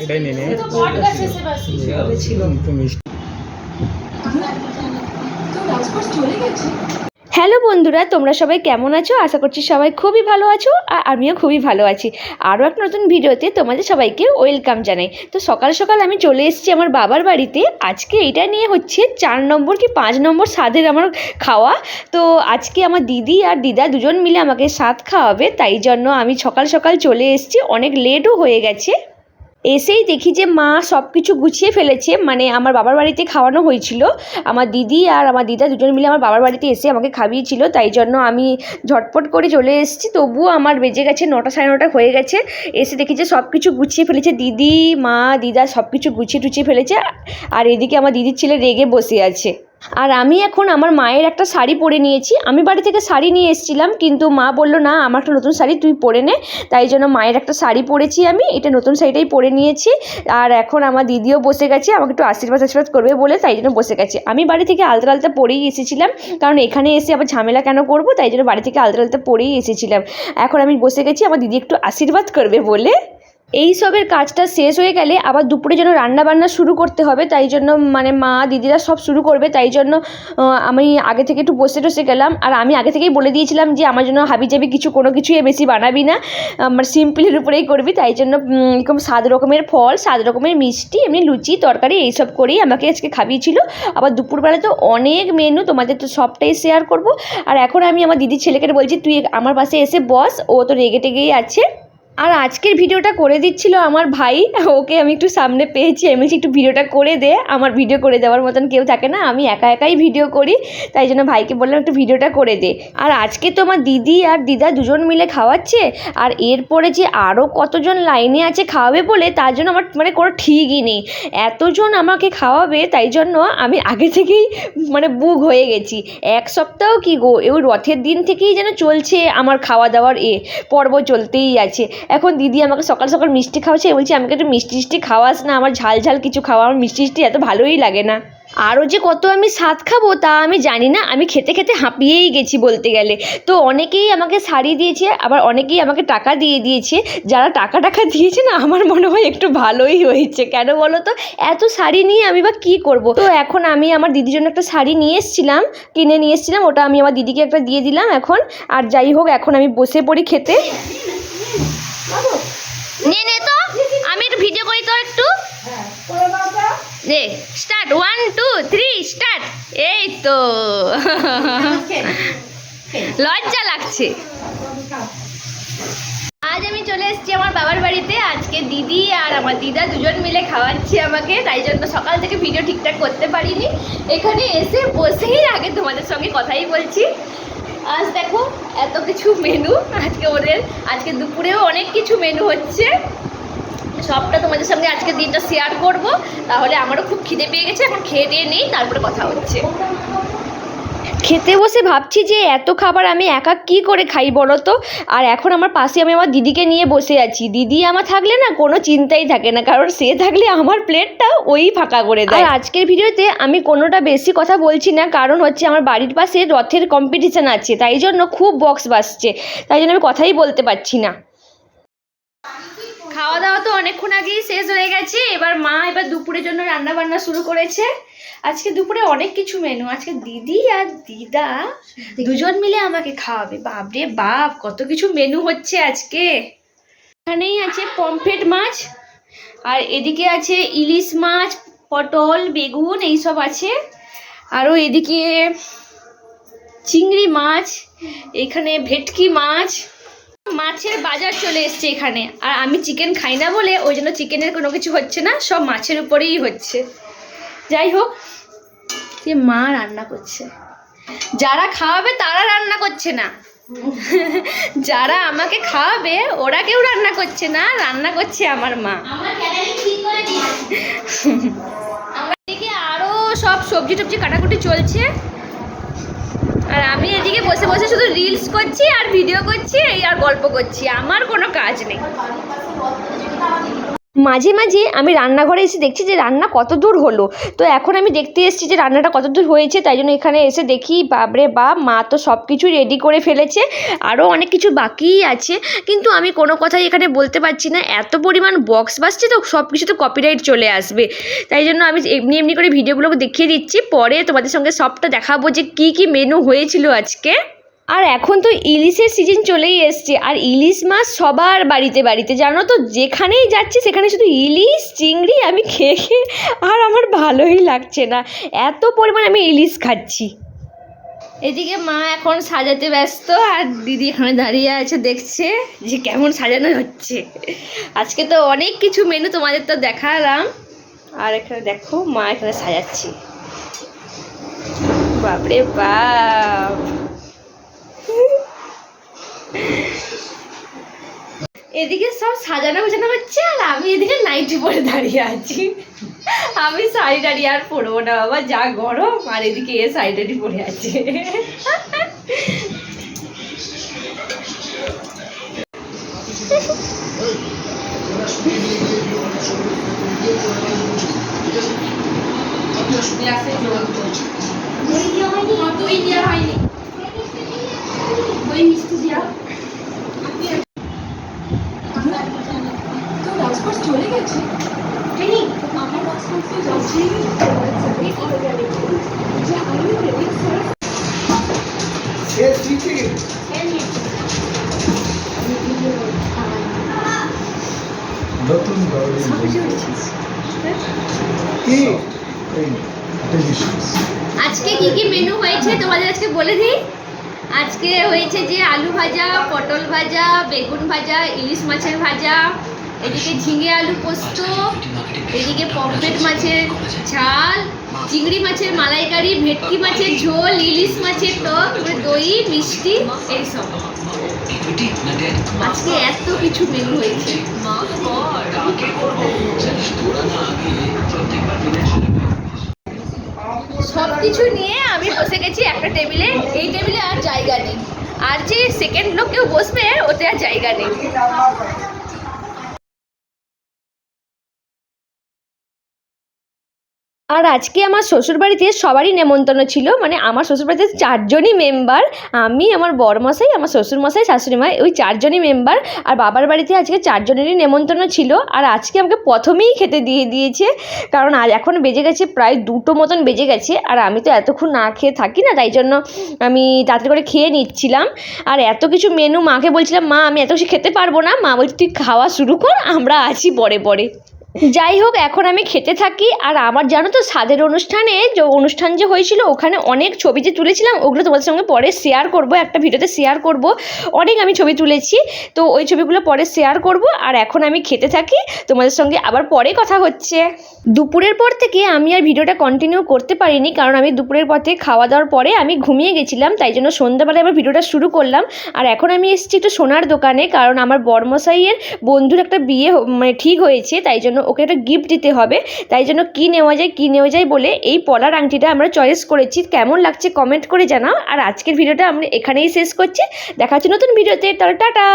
এটাই নিয়ে নিয়ে হ্যালো বন্ধুরা, তোমরা সবাই কেমন আছো? আশা করছি সবাই খুবই ভালো আছো, আর আমিও খুবই ভালো আছি। আরও একটা নতুন ভিডিওতে তোমাদের সবাইকে ওয়েলকাম জানাই। তো সকাল সকাল আমি চলে এসেছি আমার বাবার বাড়িতে। আজকে এটা নিয়ে হচ্ছে 4 নম্বর কি 5 নম্বর স্বাদের আমার খাওয়া। তো আজকে আমার দিদি আর দিদা দুজন মিলে আমাকে স্বাদ খাওয়াবে, তাই জন্য আমি সকাল সকাল চলে এসেছি। অনেক লেটও হয়ে গেছে। এসেই দেখি যে মা সব কিছু গুছিয়ে ফেলেছে। মানে আমার বাবার বাড়িতে খাওয়ানো হয়েছিল, আমার দিদি আর আমার দিদা দুজন মিলে আমার বাবার বাড়িতে এসে আমাকে খাইয়েছিল, তাই জন্য আমি ঝটপট করে চলে এসেছি। তবুও আমার বেজে গেছে 9টা সাড়ে 9টা হয়ে গেছে। এসে দেখি যে সব কিছু গুছিয়ে ফেলেছে, দিদি মা দিদা সব কিছু গুছিয়ে টুছিয়ে ফেলেছে। আর এদিকে আমার দিদির ছেলে রেগে বসে আছে। আর আমি এখন আমার মায়ের একটা শাড়ি পরে নিয়েছি। আমি বাড়ি থেকে শাড়ি নিয়ে এসেছিলাম, কিন্তু মা বললো না, আমার একটা নতুন শাড়ি তুই পরে নে। তাই জন্য মায়ের একটা শাড়ি পরেছি, আমি এটা নতুন শাড়িটাই পরে নিয়েছি। আর এখন আমার দিদিও বসে গেছে, আমাকে একটু আশীর্বাদ করবে বলে, তাই জন্য বসে গেছে। আমি বাড়ি থেকে আলতা আলতা পরেই এসেছিলাম, কারণ এখানে এসে আবার ঝামেলা কেন করব, তাই জন্য বাড়ি থেকে আলতা আলতা পরেই এসেছিলাম। এখন আমি বসে গেছি আমার দিদি একটু আশীর্বাদ করবে বলে। এই সবের কাজটা শেষ হয়ে গেলে আবার দুপুরে যেন রান্না বান্না শুরু করতে হবে, তাই জন্য মানে মা দিদিরা সব শুরু করবে, তাই জন্য আমি আগে থেকে একটু বসে গেলাম। আর আমি আগে থেকেই বলে দিয়েছিলাম যে আমার জন্য হাবিজাবি কোনো কিছুই বেশি বানাবি না, আমার সিম্পলের উপরেই করবি। তাই জন্য এরকম 7 রকমের ফল, 7 রকমের মিষ্টি, এমনি লুচি তরকারি এইসব করেই আমাকে আজকে খাইয়েছিল। আবার দুপুরবেলা তো অনেক মেনু, তোমাদের তো সবটাই শেয়ার করব। আর এখন আমি আমার দিদির ছেলেকে বলছি তুই আমার পাশে এসে বস, ও তো রেগে টেগেই আছে। আর আজকের ভিডিওটা করে দিচ্ছিল আমার ভাই, ওকে আমি একটু সামনে পেয়েছি, আমি বলছি একটু ভিডিওটা করে দে। আমার ভিডিও করে দেওয়ার মতন কেউ থাকে না, আমি একা একাই ভিডিও করি, তাই জন্য ভাইকে বললাম একটু ভিডিওটা করে দে। আর আজকে তো আমার দিদি আর দিদা দুজন মিলে খাওয়াচ্ছে, আর এরপরে যে আরও কতজন লাইনে আছে খাওয়াবে বলে, তার জন্য আমার মানে কোনো ঠিকই নেই। এতজন আমাকে খাওয়াবে, তাই জন্য আমি আগে থেকেই মানে বুক হয়ে গেছি। 1 সপ্তাহ কি গো, ওই রথের দিন থেকেই যেন চলছে আমার খাওয়া দাওয়ার পর্ব চলতেই আছে। এখন দিদি আমাকে সকাল সকাল মিষ্টি খাওয়াচ্ছে, বলছি আমাকে একটু মিষ্টি খাওয়াস না, আমার ঝাল কিছু খাওয়া, আমার মিষ্টি এত ভালোই লাগে না। আরও যে কত আমি স্বাদ খাবো তা আমি জানি না, আমি খেতে খেতে হাঁপিয়েই গেছি বলতে গেলে। তো অনেকেই আমাকে শাড়ি দিয়েছে, আবার অনেকেই আমাকে টাকা দিয়েছে। যারা টাকা দিয়েছে না, আমার মনে হয় একটু ভালোই হয়েছে। কেন বলো তো, এত শাড়ি নিয়ে আমি বা কী করব। তো এখন আমি আমার দিদির জন্য একটা শাড়ি কিনে নিয়ে এসেছিলাম, ওটা আমি আমার দিদিকে একটা দিয়ে দিলাম এখন। আর যাই হোক, এখন আমি বসে পড়ি খেতে। নে তো আমি একটু ভিডিও করি তো একটু। Start 1 2 3 start. এই তো লজ্জা লাগছে। আজ আমি চলে এসেছি আমার বাবার বাড়িতে। আজকে দিদি আর আমার দিদা দুজন মিলে খাওয়াচ্ছে আমাকে, তাই জন্য সকাল থেকে ভিডিও ঠিকঠাক করতে পারিনি। এখানে এসে বসেই আগে তোমাদের সঙ্গে কথাই বলছি। আজ দেখো এত কিছু মেনু আজকে দুপুরেও অনেক কিছু মেনু হচ্ছে, সবটা তোমাদের সঙ্গে আজকে দিনটা শেয়ার করব। তাহলে আমারও খুব খিদে পেয়ে গেছে, এখন খেয়ে দিয়ে নেই, তারপরে কথা হচ্ছে। খেতে বসে ভাবছি যে এত খাবার আমি একা কি করে খাই বলো তো। আর এখন আমার পাশে আমি আমার দিদিকে নিয়ে বসে আছি। দিদি আমার থাকলে না কোনো চিন্তাই থাকে না, কারণ সে থাকলে আমার প্লেটটা ওই ফাঁকা করে দেয়। আর আজকের ভিডিওতে আমি কোনোটা বেশি কথা বলছি না, কারণ হচ্ছে আমার বাড়ির পাশে রথের কম্পিটিশান আছে, তাই জন্য খুব বক্স বাজছে, তাই জন্য আমি কথাই বলতে পারছি না। খাওয়া দাওয়া তো অনেকক্ষণ আগেই শেষ হয়ে গেছে। এবার মা দুপুরের জন্য রান্না বান্না শুরু করেছে। আজকে দুপুরে অনেক কিছু মেনু। আজকে দিদি আর দিদা দুজন মিলে আমাকে খাওয়াবে। বাপরে বাপ, কত কিছু মেনু হচ্ছে আজকে। এখানেই আছে পমফ্রেট মাছ, আর এদিকে আছে ইলিশ মাছ, পটল বেগুন এইসব আছে। আরও এদিকে চিংড়ি মাছ, এখানে ভেটকি মাছ। মাছের বাজার চলে এসছে এখানে। আর আমি চিকেন খাই না বলে ওই জন্য চিকেনের কোনো কিছু হচ্ছে না, সব মাছের উপরেই হচ্ছে। যাই হোক, যে মা রান্না করছে, যারা খাওয়াবে তারা রান্না করছে না, যারা আমাকে খাওয়াবে ওরা কেউ রান্না করছে না, রান্না করছে আমার মা। এদিকে আরও সব সবজি টবজি কাটাকুটি চলছে, আর আমি এদিকে বসে বসে শুধু রিলস করছি আর ভিডিও করছি, এই আর গল্প করছি, আমার কোনো কাজ নেই। মাঝে মাঝে আমি রান্নাঘরে এসে দেখছি যে রান্না কত দূর হলো। তো এখন আমি দেখতে এসেছি যে রান্নাটা কত দূর হয়েছে, তাই জন্য এখানে এসে দেখি বাপরে বাপ, মা তো সব কিছুই রেডি করে ফেলেছে। আরও অনেক কিছু বাকিই আছে, কিন্তু আমি কোনো কথাই এখানে বলতে পারছি না, এত পরিমাণ বক্স বাজছে তো সব কিছু তো কপিরাইট চলে আসবে। তাই জন্য আমি এমনি এমনি করে ভিডিওগুলোকে দেখিয়ে দিচ্ছি, পরে তোমাদের সঙ্গে সবটা দেখাবো যে কী কী মেনু হয়েছিল আজকে। আর এখন তো ইলিশের সিজন চলেই এসছে, আর ইলিশ মাছ সবার বাড়িতে বাড়িতে, জানো তো, যেখানেই যাচ্ছি সেখানে শুধু ইলিশ চিংড়ি আমি খেয়ে খেয়ে আর আমার ভালোই লাগছে না, এত পরিমাণ আমি ইলিশ খাচ্ছি। এদিকে মা এখন সাজাতে ব্যস্ত, আর দিদি এখানে দাঁড়িয়ে আছে, দেখছে যে কেমন সাজানো হচ্ছে। আজকে তো অনেক কিছু মেনু তোমাদের তো দেখালাম, আর এখানে দেখো মা এখানে সাজাচ্ছি। বাপরে বাপ, এদিকে সব সাজানো গোছানো হচ্ছে, আর আমি এদিকে নাইটি পরে দাঁড়িয়ে আছি। আমি শাড়ি টাড়ি আর পরবো না বাবা, যা গরম, আর এদিকে এ শাড়ি টাড়ি পরে আছে। চলে গেছে আজকে কি কি মেনু হয়েছে তোমাদের আজকে বলে দিই। আজকে হয়েছে যে আলু ভাজা, পটল ভাজা, বেগুন ভাজা, ইলিশ মাছের ভাজা, এদিকে ঝিঙে আলু পোস্ত, এদিকে পমফ্রেট মাছের ঝাল, চিংড়ি মাছের মালাইকারি, ভেটকি মাছের ঝোল, ইলিশ মাছের টক, দই, মিষ্টি, এইসব। আজকে এত কিছু মেনু হয়েছে। সব কিছু নিয়ে আমি বসে গেছি একটা টেবিলে, এই টেবিলে আর জায়গা নেই, আর যে সেকেন্ড লোক কেউ বসবে ওতে আর জায়গা নেই। আর আজকে আমার শ্বশুরবাড়িতে সবারই নেমন্তন্ন ছিল, মানে আমার শ্বশুরবাড়িতে 4 জনই মেম্বার, আমি, আমার বড়মশাই, আমার শ্বশুরমশাই, শাশুড়িমা, ওই 4 জনই মেম্বার। আর বাবার বাড়িতে আজকে 4 জনেরই নেমন্তন্ন ছিল, আর আজকে আমাকে প্রথমেই খেতে দিয়ে দিয়েছে, কারণ আজ এখন বেজে গেছে প্রায় 2টো মতন বেজে গেছে, আর আমি তো এতক্ষণ না খেয়ে থাকি না, তাই জন্য আমি তাড়াতাড়ি করে খেয়ে নিচ্ছিলাম। আর এত কিছু মেনু, মাকে বলছিলাম মা আমি এত কিছু খেতে পারবো না, মা বলছে তুই খাওয়া শুরু কর, আমরা আছি পরে পরে। যাই হোক, এখন আমি খেতে থাকি। আর আমার জানো তো স্বাদের অনুষ্ঠানে যে অনুষ্ঠান যে হয়েছিল, ওখানে অনেক ছবি যে তুলেছিলাম, ওগুলো তোমাদের সঙ্গে পরে শেয়ার করব, একটা ভিডিওতে শেয়ার করব। অনেক আমি ছবি তুলেছি, তো ওই ছবিগুলো পরে শেয়ার করব। আর এখন আমি খেতে থাকি, তোমাদের সঙ্গে আবার পরে কথা হচ্ছে। দুপুরের পর থেকে আমি আর ভিডিওটা কন্টিনিউ করতে পারিনি, কারণ আমি দুপুরের পর থেকে খাওয়া দাওয়ার পরে আমি ঘুমিয়ে গেছিলাম, তাই জন্য সন্ধ্যাবেলায় আবার ভিডিওটা শুরু করলাম। আর এখন আমি এসেছি একটু সোনার দোকানে, কারণ আমার বড়মশাইয়ের বন্ধুর একটা বিয়ে মানে ঠিক হয়েছে, তাই জন্য ওকে একটা গিফট দিতে হবে, তাই জন্য কী নেওয়া যায় বলে এই পলার আংটিটা আমরা চয়েস করেছি। কেমন লাগছে কমেন্ট করে জানাও। আর আজকের ভিডিওটা আমরা এখানেই শেষ করছি, দেখা হচ্ছে নতুন ভিডিওতে, তাহলে টাটা।